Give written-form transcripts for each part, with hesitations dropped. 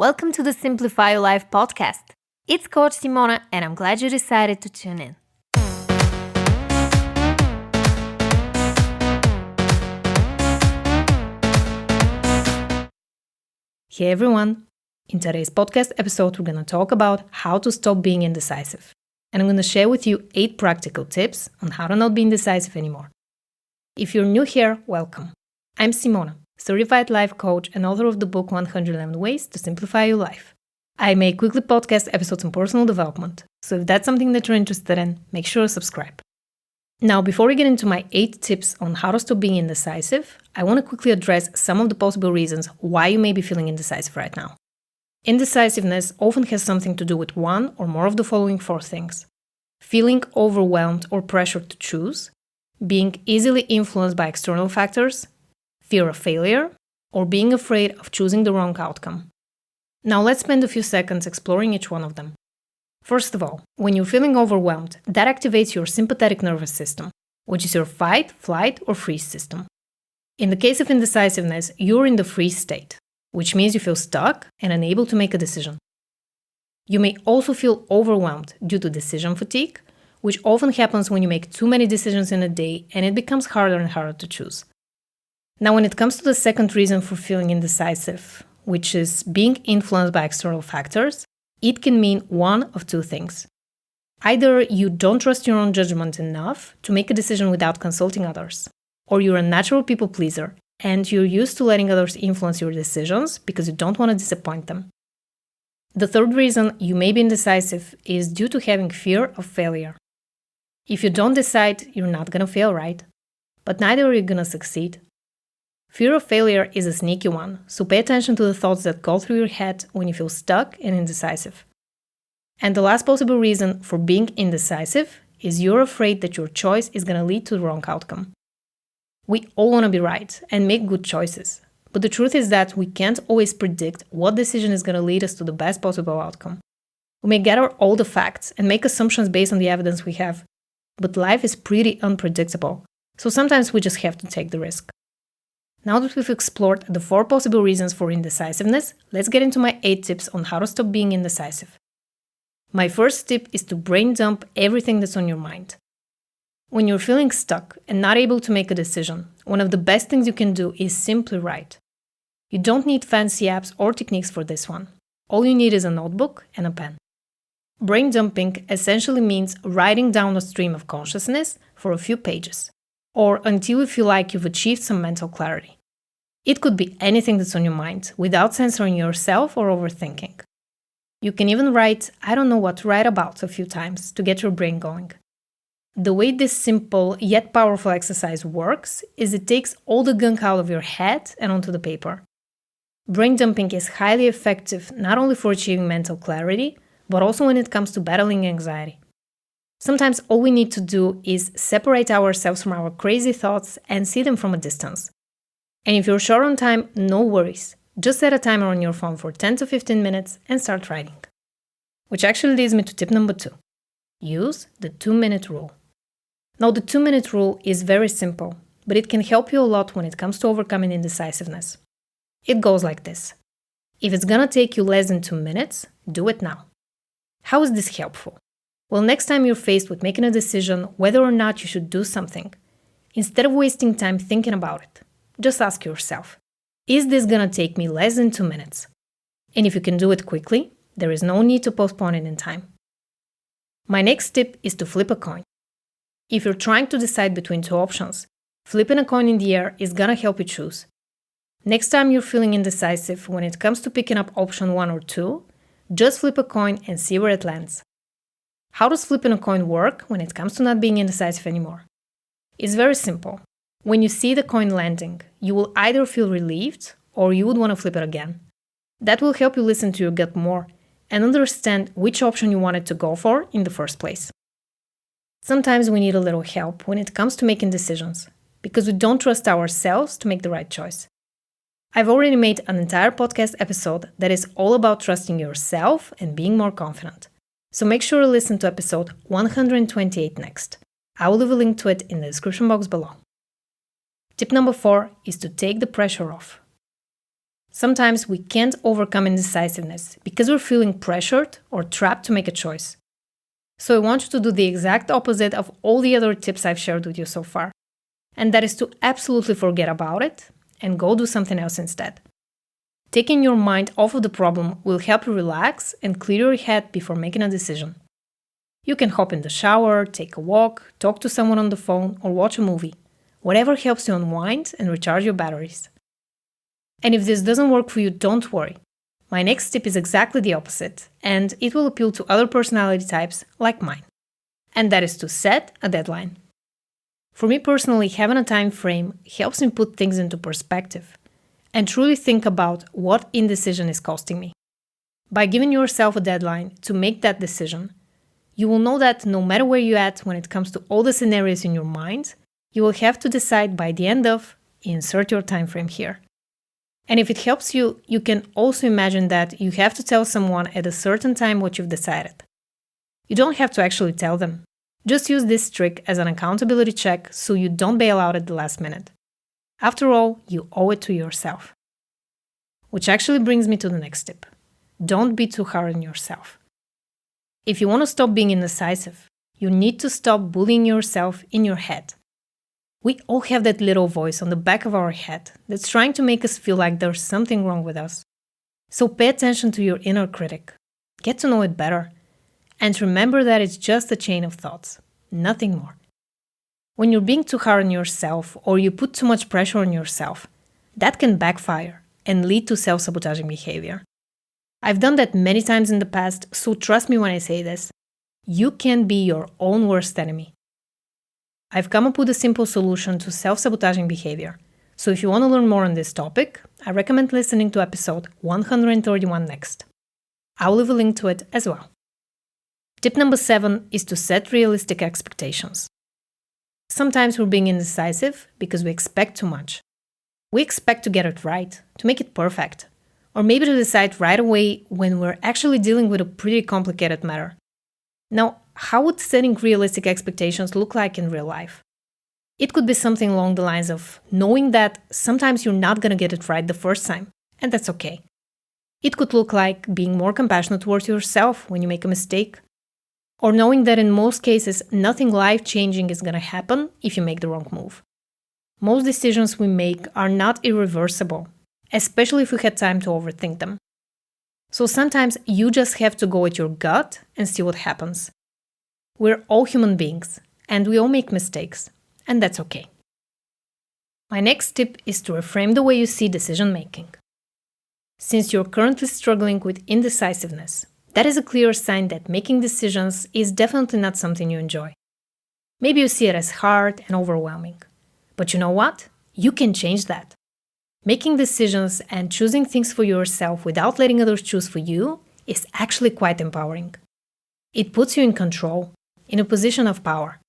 Welcome to the Simplify Your Life podcast. It's Coach Simona, and I'm glad you decided to tune in. Hey everyone! In today's podcast episode, we're going to talk about how to stop being indecisive. And I'm going to share with you 8 practical tips on how to not be indecisive anymore. If you're new here, welcome. I'm Simona, certified life coach and author of the book 111 Ways to Simplify Your Life. I make weekly podcast episodes on personal development, so if that's something that you're interested in, make sure to subscribe. Now, before we get into my 8 tips on how to stop being indecisive, I want to quickly address some of the possible reasons why you may be feeling indecisive right now. Indecisiveness often has something to do with one or more of the following 4 things: feeling overwhelmed or pressured to choose, being easily influenced by external factors, fear of failure, or being afraid of choosing the wrong outcome. Now let's spend a few seconds exploring each one of them. First of all, when you're feeling overwhelmed, that activates your sympathetic nervous system, which is your fight, flight, or freeze system. In the case of indecisiveness, you're in the freeze state, which means you feel stuck and unable to make a decision. You may also feel overwhelmed due to decision fatigue, which often happens when you make too many decisions in a day and it becomes harder and harder to choose. Now, when it comes to the second reason for feeling indecisive, which is being influenced by external factors, it can mean one of 2 things. Either you don't trust your own judgment enough to make a decision without consulting others, or you're a natural people pleaser and you're used to letting others influence your decisions because you don't want to disappoint them. The third reason you may be indecisive is due to having fear of failure. If you don't decide, you're not going to fail, right? But neither are you going to succeed. Fear of failure is a sneaky one, so pay attention to the thoughts that go through your head when you feel stuck and indecisive. And the last possible reason for being indecisive is you're afraid that your choice is going to lead to the wrong outcome. We all want to be right and make good choices, but the truth is that we can't always predict what decision is going to lead us to the best possible outcome. We may gather all the facts and make assumptions based on the evidence we have, but life is pretty unpredictable, so sometimes we just have to take the risk. Now that we've explored the 4 possible reasons for indecisiveness, let's get into my 8 tips on how to stop being indecisive. My first tip is to brain dump everything that's on your mind. When you're feeling stuck and not able to make a decision, one of the best things you can do is simply write. You don't need fancy apps or techniques for this one. All you need is a notebook and a pen. Brain dumping essentially means writing down a stream of consciousness for a few pages, or until you feel like you've achieved some mental clarity. It could be anything that's on your mind, without censoring yourself or overthinking. You can even write, I don't know what to write about a few times to get your brain going. The way this simple yet powerful exercise works is it takes all the gunk out of your head and onto the paper. Brain dumping is highly effective not only for achieving mental clarity, but also when it comes to battling anxiety. Sometimes all we need to do is separate ourselves from our crazy thoughts and see them from a distance. And if you're short on time, no worries. Just set a timer on your phone for 10 to 15 minutes and start writing. Which actually leads me to tip number 2. Use the 2-minute rule. Now, the 2-minute rule is very simple, but it can help you a lot when it comes to overcoming indecisiveness. It goes like this. If it's gonna take you less than 2 minutes, do it now. How is this helpful? Well, next time you're faced with making a decision whether or not you should do something, instead of wasting time thinking about it, just ask yourself, is this gonna take me less than 2 minutes? And if you can do it quickly, there is no need to postpone it in time. My next tip is to flip a coin. If you're trying to decide between 2 options, flipping a coin in the air is gonna help you choose. Next time you're feeling indecisive when it comes to picking up option 1 or 2, just flip a coin and see where it lands. How does flipping a coin work when it comes to not being indecisive anymore? It's very simple. When you see the coin landing, you will either feel relieved or you would want to flip it again. That will help you listen to your gut more and understand which option you wanted to go for in the first place. Sometimes we need a little help when it comes to making decisions because we don't trust ourselves to make the right choice. I've already made an entire podcast episode that is all about trusting yourself and being more confident. So make sure to listen to episode 128 next. I will leave a link to it in the description box below. Tip number 4 is to take the pressure off. Sometimes we can't overcome indecisiveness because we're feeling pressured or trapped to make a choice. So I want you to do the exact opposite of all the other tips I've shared with you so far. And that is to absolutely forget about it and go do something else instead. Taking your mind off of the problem will help you relax and clear your head before making a decision. You can hop in the shower, take a walk, talk to someone on the phone, or watch a movie. Whatever helps you unwind and recharge your batteries. And if this doesn't work for you, don't worry. My next tip is exactly the opposite, and it will appeal to other personality types like mine. And that is to set a deadline. For me personally, having a time frame helps me put things into perspective and truly think about what indecision is costing me. By giving yourself a deadline to make that decision, you will know that no matter where you're at when it comes to all the scenarios in your mind, you will have to decide by the end of, insert your time frame here. And if it helps you, you can also imagine that you have to tell someone at a certain time what you've decided. You don't have to actually tell them. Just use this trick as an accountability check so you don't bail out at the last minute. After all, you owe it to yourself. Which actually brings me to the next tip. Don't be too hard on yourself. If you want to stop being indecisive, you need to stop bullying yourself in your head. We all have that little voice on the back of our head that's trying to make us feel like there's something wrong with us. So pay attention to your inner critic. Get to know it better. And remember that it's just a chain of thoughts, nothing more. When you're being too hard on yourself or you put too much pressure on yourself, that can backfire and lead to self-sabotaging behavior. I've done that many times in the past, so trust me when I say this. You can be your own worst enemy. I've come up with a simple solution to self-sabotaging behavior. So if you want to learn more on this topic, I recommend listening to episode 131 next. I'll leave a link to it as well. Tip number 7 is to set realistic expectations. Sometimes we're being indecisive because we expect too much. We expect to get it right, to make it perfect, or maybe to decide right away when we're actually dealing with a pretty complicated matter. Now, how would setting realistic expectations look like in real life? It could be something along the lines of knowing that sometimes you're not going to get it right the first time, and that's okay. It could look like being more compassionate towards yourself when you make a mistake, or knowing that in most cases nothing life-changing is going to happen if you make the wrong move. Most decisions we make are not irreversible, especially if we had time to overthink them. So sometimes you just have to go with your gut and see what happens. We're all human beings, and we all make mistakes, and that's okay. My next tip is to reframe the way you see decision making. Since you're currently struggling with indecisiveness, that is a clear sign that making decisions is definitely not something you enjoy. Maybe you see it as hard and overwhelming. But you know what? You can change that. Making decisions and choosing things for yourself without letting others choose for you is actually quite empowering. It puts you in control, in a position of power.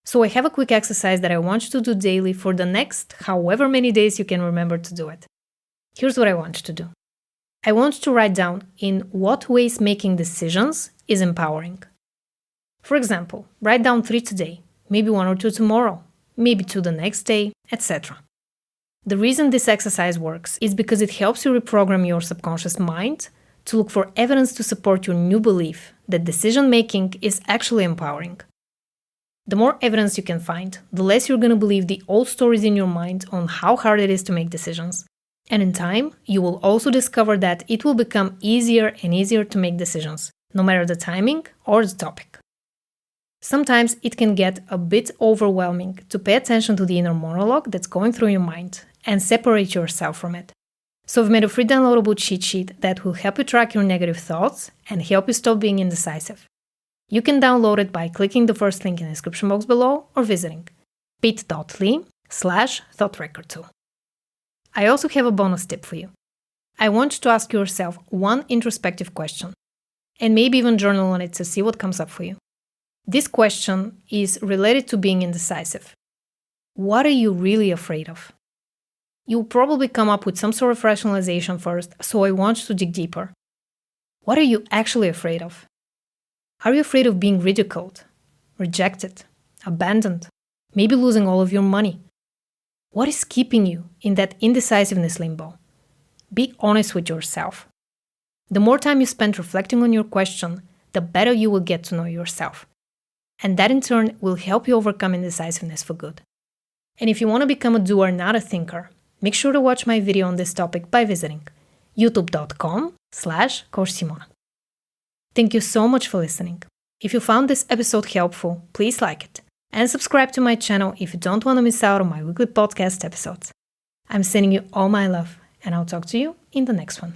So I have a quick exercise that I want you to do daily for the next however many days you can remember to do it. Here's what I want you to do. I want you to write down in what ways making decisions is empowering. For example, write down 3 today, maybe 1 or 2 tomorrow, maybe 2 the next day, etc. The reason this exercise works is because it helps you reprogram your subconscious mind to look for evidence to support your new belief that decision-making is actually empowering. The more evidence you can find, the less you're going to believe the old stories in your mind on how hard it is to make decisions. And in time, you will also discover that it will become easier and easier to make decisions, no matter the timing or the topic. Sometimes it can get a bit overwhelming to pay attention to the inner monologue that's going through your mind and separate yourself from it. So I've made a free downloadable cheat sheet that will help you track your negative thoughts and help you stop being indecisive. You can download it by clicking the first link in the description box below or visiting bit.ly/thoughtrecord2. I also have a bonus tip for you. I want you to ask yourself one introspective question and maybe even journal on it to see what comes up for you. This question is related to being indecisive. What are you really afraid of? You'll probably come up with some sort of rationalization first, so I want you to dig deeper. What are you actually afraid of? Are you afraid of being ridiculed, rejected, abandoned, maybe losing all of your money? What is keeping you in that indecisiveness limbo? Be honest with yourself. The more time you spend reflecting on your question, the better you will get to know yourself. And that in turn will help you overcome indecisiveness for good. And if you want to become a doer, not a thinker, make sure to watch my video on this topic by visiting youtube.com/Coach Simona. Thank you so much for listening. If you found this episode helpful, please like it and subscribe to my channel if you don't want to miss out on my weekly podcast episodes. I'm sending you all my love, and I'll talk to you in the next one.